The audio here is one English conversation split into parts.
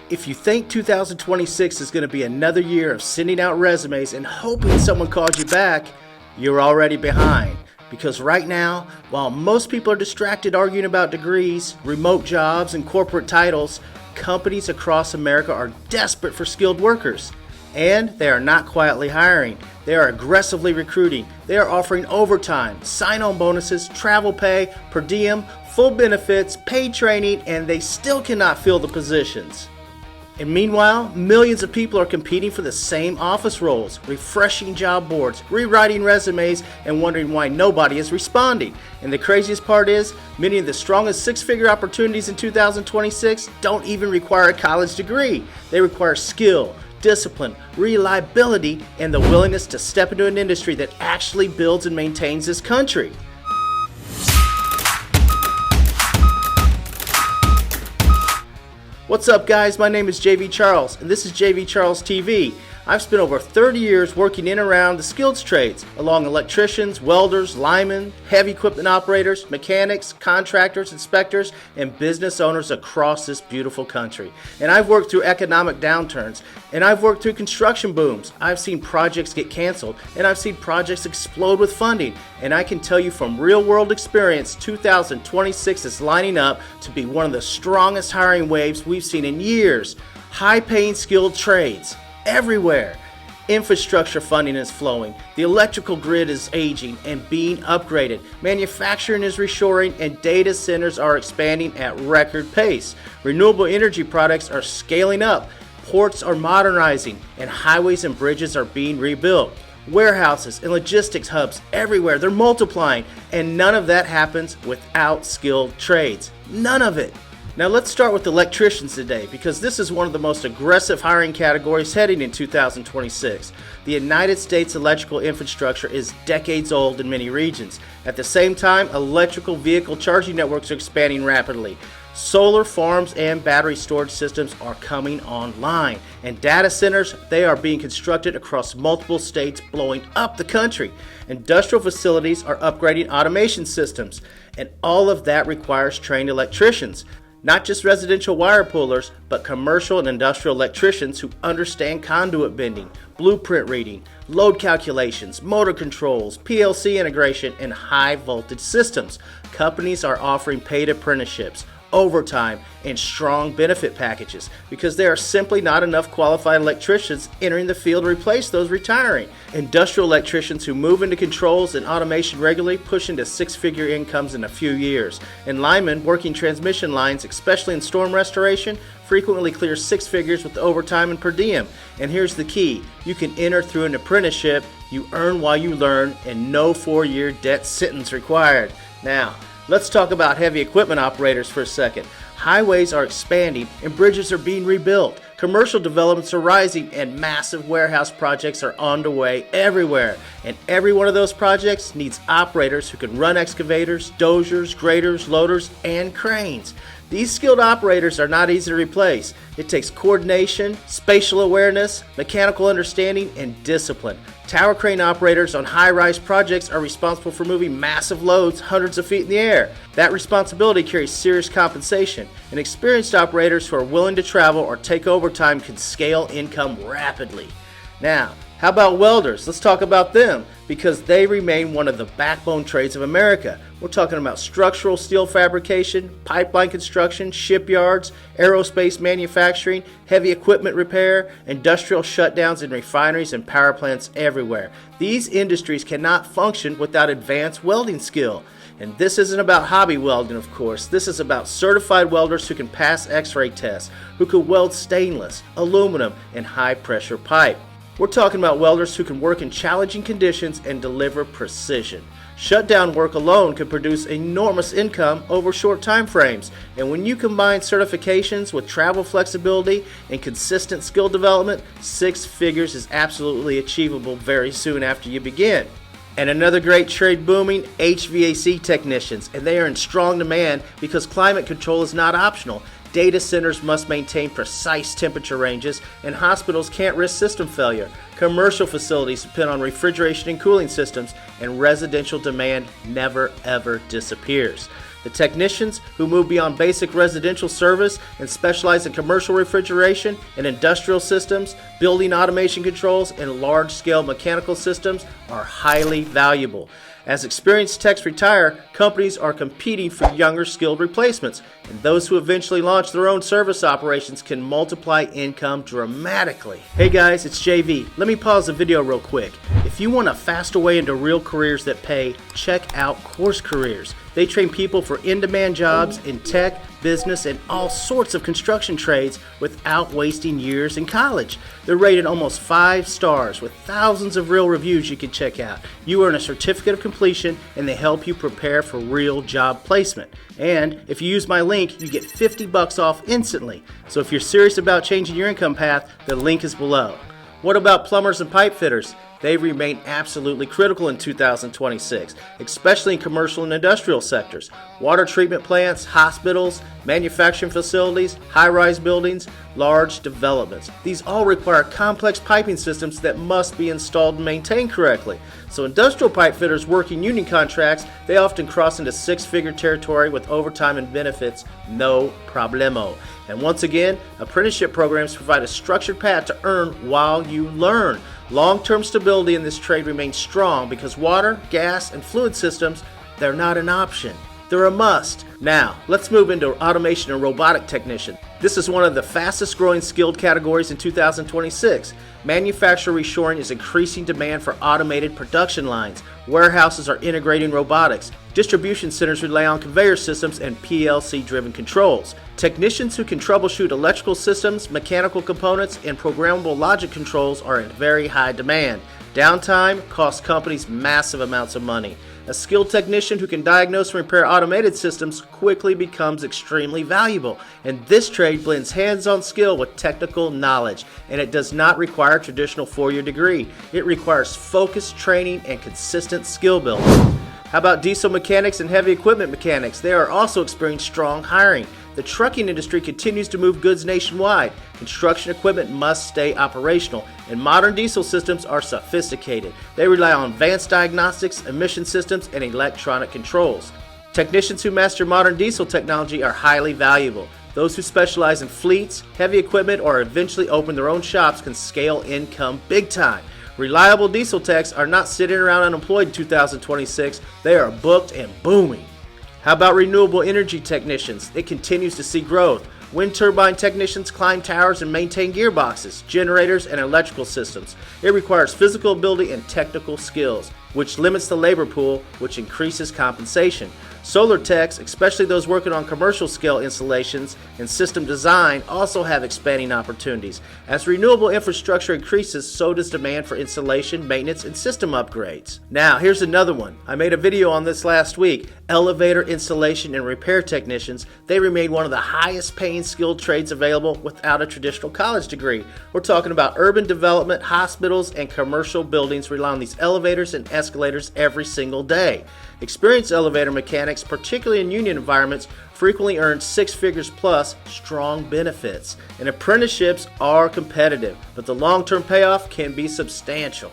If you think 2026 is going to be another year of sending out resumes and hoping someone calls you back, you're already behind. Because right now, while most people are distracted arguing about degrees, remote jobs, and corporate titles, companies across America are desperate for skilled workers. And they are not quietly hiring. They are aggressively recruiting. They are offering overtime, sign-on bonuses, travel pay, per diem, full benefits, paid training, and they still cannot fill the positions. And meanwhile, millions of people are competing for the same office roles, refreshing job boards, rewriting resumes, and wondering why nobody is responding. And the craziest part is, many of the strongest six-figure opportunities in 2026 don't even require a college degree. They require skill, discipline, reliability, and the willingness to step into an industry that actually builds and maintains this country. What's up, guys? My name is JV Charles, and this is JV Charles TV. I've spent over 30 years working in and around the skilled trades, along electricians, welders, linemen, heavy equipment operators, mechanics, contractors, inspectors, and business owners across this beautiful country. And I've worked through economic downturns, and I've worked through construction booms. I've seen projects get canceled, and I've seen projects explode with funding. And I can tell you from real-world experience, 2026 is lining up to be one of the strongest hiring waves we've seen in years. High-paying skilled trades everywhere. Infrastructure funding is flowing. The electrical grid is aging and being upgraded. Manufacturing is reshoring, and data centers are expanding at record pace. Renewable energy products are scaling up. Ports are modernizing, and highways and bridges are being rebuilt. Warehouses and logistics hubs everywhere, they're multiplying, and none of that happens without skilled trades. None of it. Now let's start with electricians today, because this is one of the most aggressive hiring categories heading in 2026. The United States electrical infrastructure is decades old in many regions. At the same time, electrical vehicle charging networks are expanding rapidly. Solar farms and battery storage systems are coming online. And data centers, they are being constructed across multiple states, blowing up the country. Industrial facilities are upgrading automation systems. And all of that requires trained electricians. Not just residential wire pullers, but commercial and industrial electricians who understand conduit bending, blueprint reading, load calculations, motor controls, PLC integration, and high voltage systems. Companies are offering paid apprenticeships, overtime, and strong benefit packages because there are simply not enough qualified electricians entering the field to replace those retiring. Industrial electricians who move into controls and automation regularly push into six-figure incomes in a few years. And linemen working transmission lines, especially in storm restoration, frequently clear six figures with overtime and per diem. And here's the key: you can enter through an apprenticeship, you earn while you learn, and no 4-year debt sentence required. Now, let's talk about heavy equipment operators for a second. Highways are expanding and bridges are being rebuilt. Commercial developments are rising and massive warehouse projects are underway everywhere. And every one of those projects needs operators who can run excavators, dozers, graders, loaders, and cranes. These skilled operators are not easy to replace. It takes coordination, spatial awareness, mechanical understanding, and discipline. Tower crane operators on high-rise projects are responsible for moving massive loads hundreds of feet in the air. That responsibility carries serious compensation, and experienced operators who are willing to travel or take overtime can scale income rapidly. Now, how about welders? Let's talk about them, because they remain one of the backbone trades of America. We're talking about structural steel fabrication, pipeline construction, shipyards, aerospace manufacturing, heavy equipment repair, industrial shutdowns in refineries and power plants everywhere. These industries cannot function without advanced welding skill. And this isn't about hobby welding, of course. This is about certified welders who can pass X-ray tests, who can weld stainless, aluminum, and high-pressure pipe. We're talking about welders who can work in challenging conditions and deliver precision. Shutdown work alone can produce enormous income over short time frames. And when you combine certifications with travel flexibility and consistent skill development, six figures is absolutely achievable very soon after you begin. And another great trade booming, HVAC technicians, and they are in strong demand because climate control is not optional. Data centers must maintain precise temperature ranges, and hospitals can't risk system failure. Commercial facilities depend on refrigeration and cooling systems, and residential demand never ever disappears. The technicians who move beyond basic residential service and specialize in commercial refrigeration and industrial systems, building automation controls, and large-scale mechanical systems are highly valuable. As experienced techs retire, companies are competing for younger skilled replacements, and those who eventually launch their own service operations can multiply income dramatically. Hey guys, it's JV. Let me pause the video real quick. If you want a faster way into real careers that pay, check out Course Careers. They train people for in-demand jobs in tech, business, and all sorts of construction trades without wasting years in college. They're rated almost 5 stars with thousands of real reviews you can check out. You earn a certificate of completion and they help you prepare for real job placement. And if you use my link, you get $50 off instantly. So if you're serious about changing your income path, the link is below. What about plumbers and pipe fitters? They remain absolutely critical in 2026, especially in commercial and industrial sectors. Water treatment plants, hospitals, manufacturing facilities, high-rise buildings, large developments. These all require complex piping systems that must be installed and maintained correctly. So industrial pipe fitters working union contracts, they often cross into six-figure territory with overtime and benefits, no problemo. And once again, apprenticeship programs provide a structured path to earn while you learn. Long-term stability in this trade remains strong because water, gas, and fluid systems, they're not an option. They're a must. Now, let's move into automation and robotic technician. This is one of the fastest growing skilled categories in 2026. Manufacturer reshoring is increasing demand for automated production lines. Warehouses are integrating robotics. Distribution centers rely on conveyor systems and PLC-driven controls. Technicians who can troubleshoot electrical systems, mechanical components, and programmable logic controls are in very high demand. Downtime costs companies massive amounts of money. A skilled technician who can diagnose and repair automated systems quickly becomes extremely valuable. And this trade blends hands-on skill with technical knowledge, and it does not require a traditional 4-year degree. It requires focused training and consistent skill building. How about diesel mechanics and heavy equipment mechanics? They are also experiencing strong hiring. The trucking industry continues to move goods nationwide. Construction equipment must stay operational, and modern diesel systems are sophisticated. They rely on advanced diagnostics, emission systems, and electronic controls. Technicians who master modern diesel technology are highly valuable. Those who specialize in fleets, heavy equipment, or eventually open their own shops can scale income big time. Reliable diesel techs are not sitting around unemployed in 2026. They are booked and booming. How about renewable energy technicians? It continues to see growth. Wind turbine technicians climb towers and maintain gearboxes, generators, and electrical systems. It requires physical ability and technical skills, which limits the labor pool, which increases compensation. Solar techs, especially those working on commercial scale installations and system design, also have expanding opportunities. As renewable infrastructure increases, so does demand for installation, maintenance, and system upgrades. Now, here's another one. I made a video on this last week. Elevator installation and repair technicians, they remain one of the highest paying skilled trades available without a traditional college degree. We're talking about urban development, hospitals, and commercial buildings rely on these elevators and escalators every single day. Experienced elevator mechanics, particularly in union environments, frequently earn 6 figures plus strong benefits. And apprenticeships are competitive, but the long-term payoff can be substantial.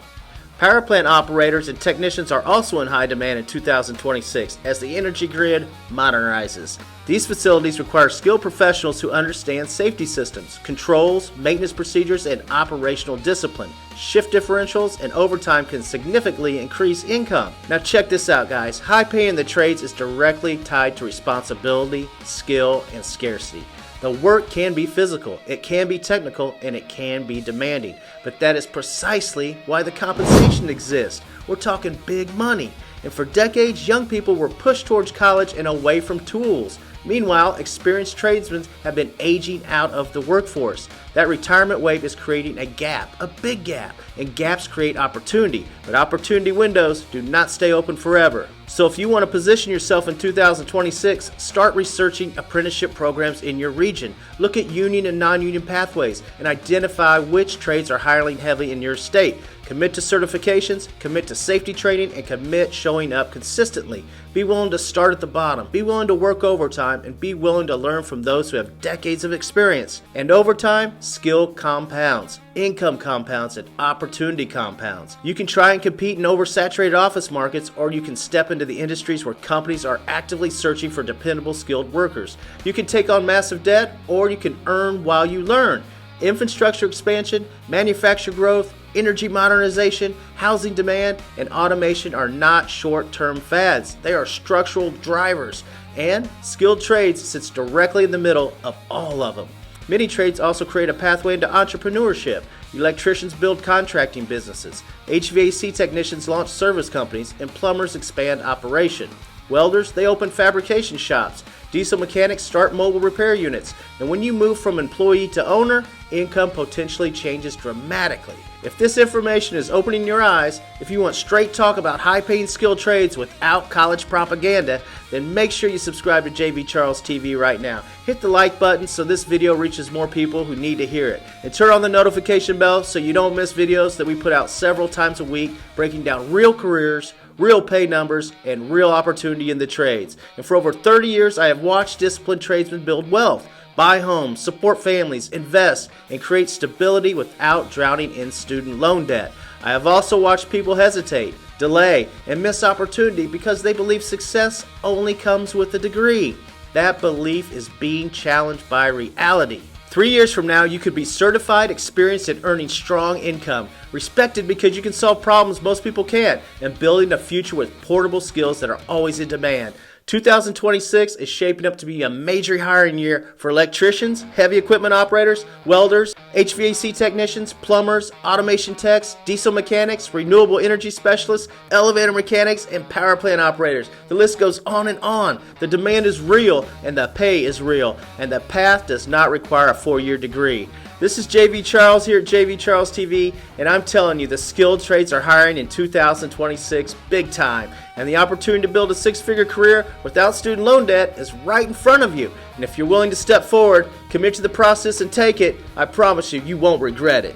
Power plant operators and technicians are also in high demand in 2026 as the energy grid modernizes. These facilities require skilled professionals who understand safety systems, controls, maintenance procedures, and operational discipline. Shift differentials and overtime can significantly increase income. Now check this out, guys. High pay in the trades is directly tied to responsibility, skill, and scarcity. The work can be physical, it can be technical, and it can be demanding. But that is precisely why the compensation exists. We're talking big money. And for decades, young people were pushed towards college and away from tools. Meanwhile, experienced tradesmen have been aging out of the workforce. That retirement wave is creating a gap, a big gap, and gaps create opportunity. But opportunity windows do not stay open forever. So if you want to position yourself in 2026, start researching apprenticeship programs in your region. Look at union and non-union pathways and identify which trades are hiring heavily in your state. Commit to certifications, commit to safety training, and commit showing up consistently. Be willing to start at the bottom, be willing to work overtime, and be willing to learn from those who have decades of experience. And over time, skill compounds, income compounds, and opportunity compounds. You can try and compete in oversaturated office markets, or you can step into the industries where companies are actively searching for dependable, skilled workers. You can take on massive debt, or you can earn while you learn. Infrastructure expansion, manufacturing growth, energy modernization, housing demand, and automation are not short-term fads. They are structural drivers. And skilled trades sits directly in the middle of all of them. Many trades also create a pathway into entrepreneurship. Electricians build contracting businesses. HVAC technicians launch service companies, and plumbers expand operation. Welders, they open fabrication shops. Diesel mechanics start mobile repair units. And when you move from employee to owner, income potentially changes dramatically. If this information is opening your eyes, if you want straight talk about high-paying skilled trades without college propaganda, then make sure you subscribe to JV Charles TV right now. Hit the like button so this video reaches more people who need to hear it. And turn on the notification bell so you don't miss videos that we put out several times a week, breaking down real careers, real pay numbers, and real opportunity in the trades. And for over 30 years, I have watched disciplined tradesmen build wealth, buy homes, support families, invest, and create stability without drowning in student loan debt. I have also watched people hesitate, delay, and miss opportunity because they believe success only comes with a degree. That belief is being challenged by reality. 3 years from now, you could be certified, experienced, and earning strong income. Respected because you can solve problems most people can't, and building a future with portable skills that are always in demand. 2026 is shaping up to be a major hiring year for electricians, heavy equipment operators, welders, HVAC technicians, plumbers, automation techs, diesel mechanics, renewable energy specialists, elevator mechanics, and power plant operators. The list goes on and on. The demand is real, and the pay is real, and the path does not require a 4-year degree. This is JV Charles here at JV Charles TV, and I'm telling you, the skilled trades are hiring in 2026 big time, and the opportunity to build a 6-figure career without student loan debt is right in front of you. And if you're willing to step forward, commit to the process, and take it, I promise you, you won't regret it.